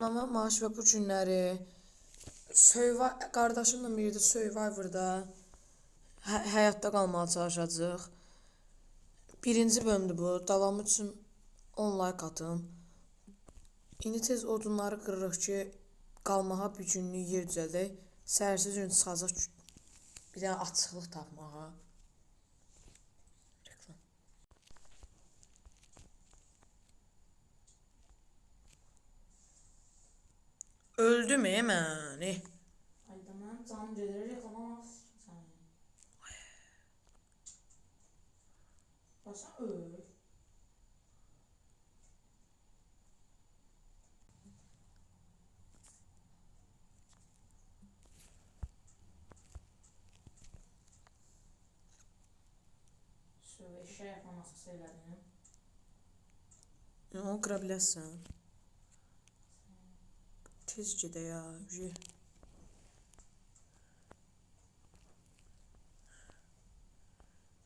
Mama maaş və bu günləri qardaşımla birlikdə Survivor'da həyatda qalmağa çalışacağıq. Birinci bölümdür bu. Davamı üçün 10 like atın. İndi tez odunları qırırıq ki, qalmağa bir günlük yer düzəldək. Səhərsi gün çıxacaq bir dənə açıqlıq tapmağa. Reklam. Öldüm məni. Hayda mən canım gedir reklama sən. Başa öl. Eşya yapmaması söylədim. Onu qıra bilərsən. Tez gedə ya.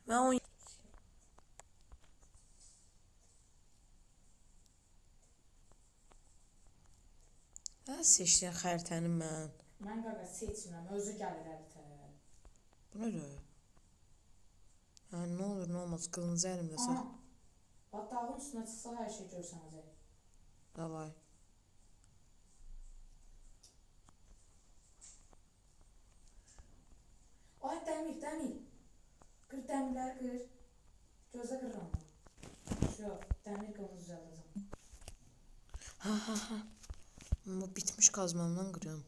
Mən o seçdiyən xəritəni mən. Mən qaqa seçmirəm, özü gəlir əritə. Bu nədir? Yəni, nə olur, nə olmaz, qılıncı əlimdə sar. Bax, dağın üstünə çıxsa hər şey görsənəcək. Davay. Ay, dəmir. Qır dəmirləri qır. Gözə qırıram. Yox, dəmir qılını düzəldəcəm. Ha. Amma bitmiş qazmamdan qırıyorum.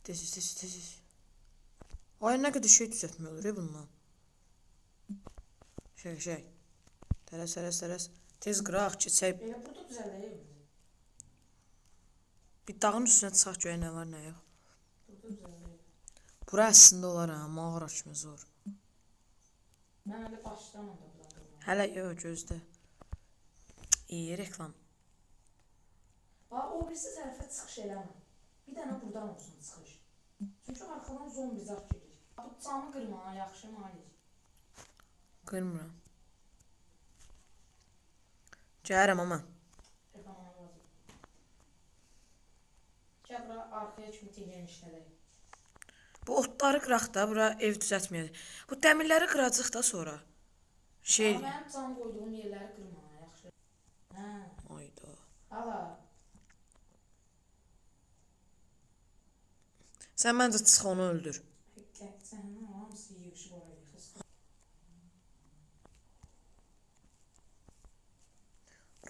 Tez. Ay, nə qədər şey düzəltmək olur bundan. Şey. Tərəs. Tez qıraq, keçək. Elə burada düzəldəyim. Bir dağın üstünə çıxaq göyə nə var, nə yox. Burada düzəldəyim. Bura əslində olar ha, mağara kimi zor. Mən elə başlamam da buradan. Hələ yox, gözdə. İyi reklam. Bax, o birisi tərəfə çıxış eləmə. Bir dənə buradan olsun çıxış. Çünki arxadan zombi zat gedir. Bu camı qırma, yaxşı Malik. Qırmıram. Gəlirəm ama. Gəl bura arxaya kimi teyən işlədək. Bu otları qıraq da, bura ev düzəltməyək. Bu dəmirləri qıracaq da sonra. Mənim cam qoyduğum yerləri qırma, yaxşı. Hə. Ayda. Ala. Sən məncə çıx onu öldür. Sənin hamısı yığışıb oraya yıxılsın.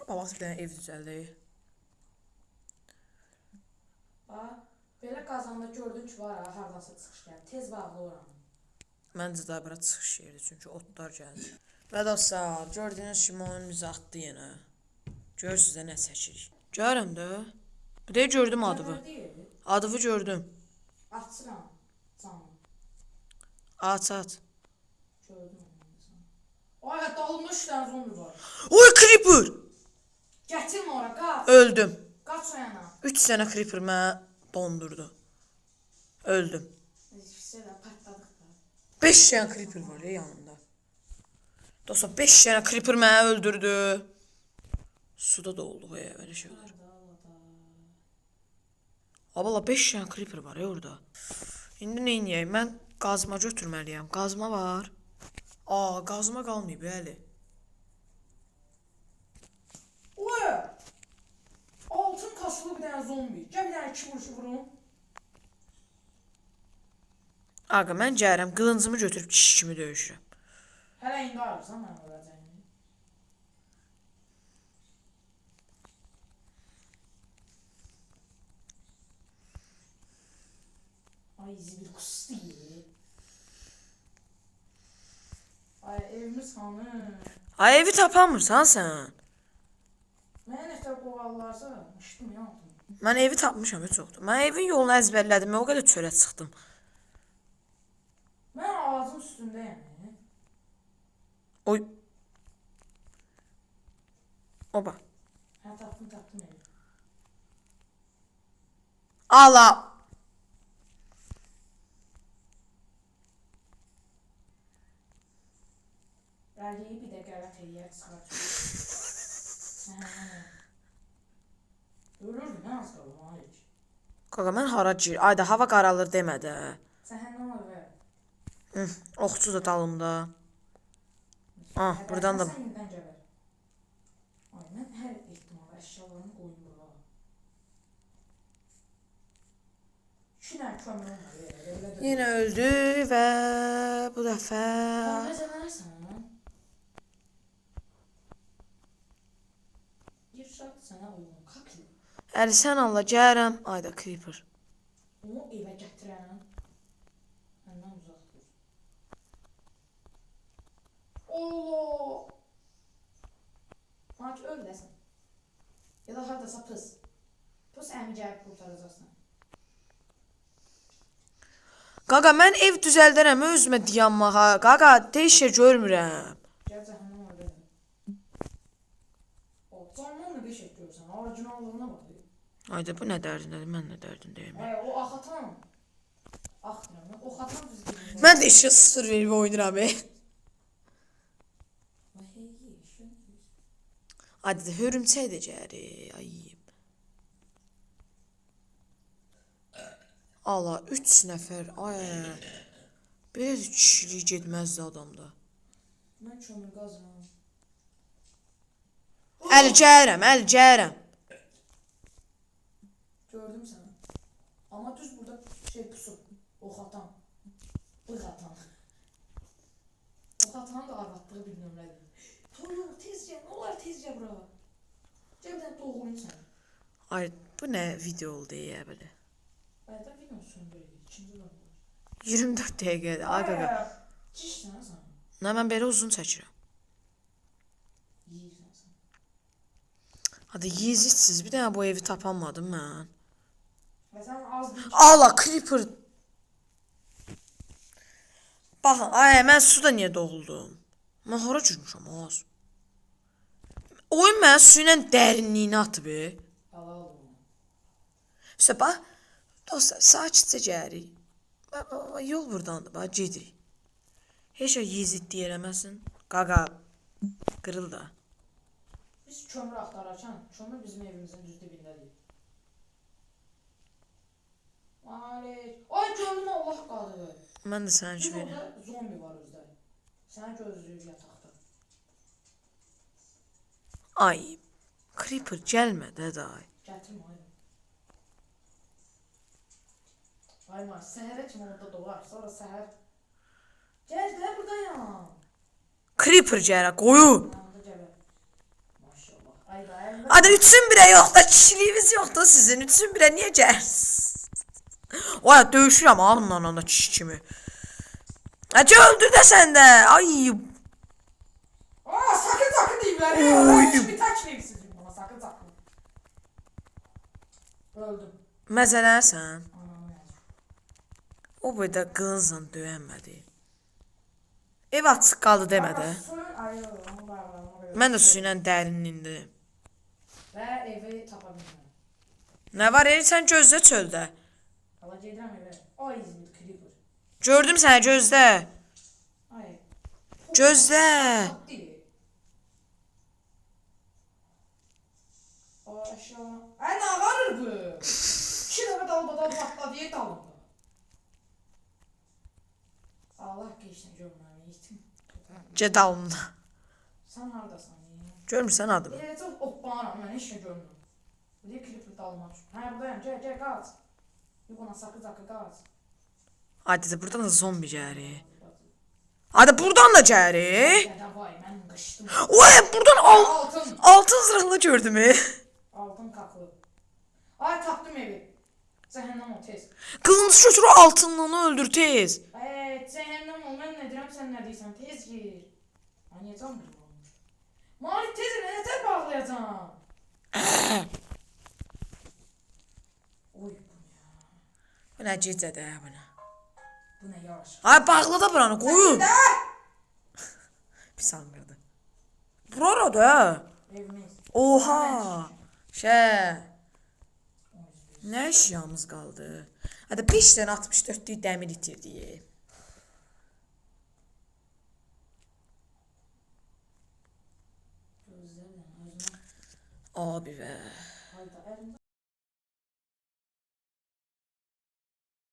Bax, bir dənə ev düzəldək. Bax, belə qazanda gördün ki, var ha, haradasa çıxış gəlir. Tez bağlı oranı. Məncə daha bura çıxış yeridir, çünki otlar gəldi. Və dostlar, gördüyünüz kimi oyun bizi atdı yenə. Görürsünüz də nə çəkirik. Görürəm də. Bir də gördüm adıvı. Adıvı gördüm. Açıram camı. Aç. Gördüm onu. Ay, dalımda 3 dənə zombi var. Oy, creeper! Gətirmə ora, qaç. Öldüm. Qaç o yana. 3 dənə creeper mənə dondurdu. Öldüm. Şeylə partladıq da. 5 dənə creeper var ya yanımda. Dostlar, 5 dənə creeper mənə öldürdü. Suda da oldu ya, belə şeylər. Abala 5 dənə creeper var ya orada. İndi nə edəyək? Mən qazma götürməliyəm. Qazma var. Qazma qalmayıb, bəli. Oy! Altın kasılı bir dənə zombi. Gəl bir dənə 2 vuruşu vurun. Ağa, mən gəlirəm, qılıncımı götürüb kişi kimi döyüşürəm. Hələ indi arırsan mən olacağını. Ay, zibil kustu ye. Ay, evimiz hanı? Ay, evi tapamırsan sən. Mənə nətər qovallarsa, mışdım ya. Mən evi tapmışam, heç yoxdur. Mən evin yolunu əzbərlədim, mən o qədər çölə çıxdım. Mən ağacın üstündəyəm. Oy. Oba. Hə, tapdım evi. Ala. Rəliyi bir də qələt eləyər çıxar. Hə. Görürəm. az qalıb Malik. Qaqa mən hara gir? Ayda hava qaralır demədi. Cəhənnəm var və. Oxçu da dalımda. Ah, buradan da. Sən indi gəbər. Ay, mən hər ehtimal əşyalarını qoyum bura. 2 dənə kömürüm var. Yenə öldü və bu dəfə Nəzərlərsən? Yırşaq sənə uyğun kaklı. Əli sən Allah gəlirəm. Ayda creeper. Onu evə gətirən. Məndən uzaq dur. Allah! Maki öl dəsən. Ya da haradasa pıs. Pıs əmi gəlib qurtaracaqsan. Qaqa mən ev düzəldərəm özümə dayanmağa. Qaqa heç şey görmürəm. Gəl cəhənnəm orada. O candan da bir şey görsən. Orijinallığına bax. Ayda bu nə dərdindədir? Mən nə dərdindəyim? Ay o axatan. Axtıram. O xatan düzgün. Mən də işə sıfır verib oynayıram. Ayda da hörümçək də gəlir. Ay. Allah 3 nəfər. Ay. Belə də kişilik getməzdi adamda. Mən kömür qazıram. Əl gəlirəm. Gördüm səni. Amma düz burada şey pusub. Ox atan. Bığ atan. Ox atanın da arvatlığı bir nömrədir. Toyuq tez gəl. Nə olar tez gəl bura. Cəbdən doğulun sən. Ay bu nə video oldu ya belə. Bəlkə video söndürək. İkinci bölüm. 24 dəqiqədir. Ay qaqa. Cişsən sən. Nə mən belə uzun çəkirəm. Yiyirsən sən. Hadi yezitsiz bir dənə bu evi tapamadım mən. Və sən az bir... Allah creeper. Baxın, ay mən suda niyə doğuldum? Mən hara girmişəm az? Oyun mən suyla dərinliyini atıb. Halal olma. İşte bax, dostlar sakitcə gəlirik. Yol burdandır, bax gedirik. Heç şey yezidlik eləməsin. Qaqa qırıl da. Biz kömür axtararkən, kömür bizim evimizin düz dibindədir. Malik. Ay gördüm Allah qadı. Mən də sənin Düz kimi. orada zombi var özdə. Səni gözləyir yataqda. Ay, creeper gəlmə də day. Gətirmə ayım. Ayma, səhərə kimi orada doğar. Sonra səhər... Gəl də buradayam. Creeper gələ, qoyu. Yanında gələ. Maşallah. Ayda, ayda. Hadi 3'ün 1'e yok da kişiliğimiz yok da sizin 3'ün 1'e niye gəlirsiniz? Oya döyüşürəm ağımla ona kişi kimi. Hacı öldür də sən də. Ay. Aa, sakın deyimlər. Oy. Şimdi təkməyimsizim bana, sakın. Öldüm. Məzələrsən. Anamı yazır. O boyda qınızla döyənmədi. Ev açıq qaldı demədi. Suyun ayrı, onu bağlamına. Mən də su ilə dərinliyindəyim. Və evi tapa bilmirəm. Nə var sən gözlə çöldə. Hala gedirəm evə. Ay İzmir creeper. Gördüm səni gözlə. Ay. Gözlə. Hadi. O aşağı. Ay nə varır bu? 2 dəfə dalbadal patladı diye dalımda. Allah geçsin görməni itim. Gedalımda. Sən hardasan? Görmürsən adımı. Eləcə oplanıram, mən heç nə görmürəm. Bu deyə creeper dalıma düşür. Hə, buradayım, gəl, qaç. Yox, ona sakız qaç. Hadi də buradan da zombi gəlir. Hadi buradan da gəlir. Gədə vay, mən qışdım. Oy, buradan Altın. altın zırhlı gördüm. Altın kaklı. Ay, tapdım evi. Cəhənnəm ol, tez. Qılıncı götürü altından öldür tez. Cəhənnəm ol, mən nə deyirəm, sən nə deyirsən, tez gir. Ay, niyə can bilmə olmuş? Malik, tez elə, nətər bağlayacam? Oy, bu nə? Bu nə gecədə bu nə? Bu nə yavaş? Ay bağla da buranı qoyun. Pis anqırdı. Bura da. Evimiz. Oha. Nə eşyamız qaldı? Hadi 5 dənə 64'lük dəmir itirdik. Abi be.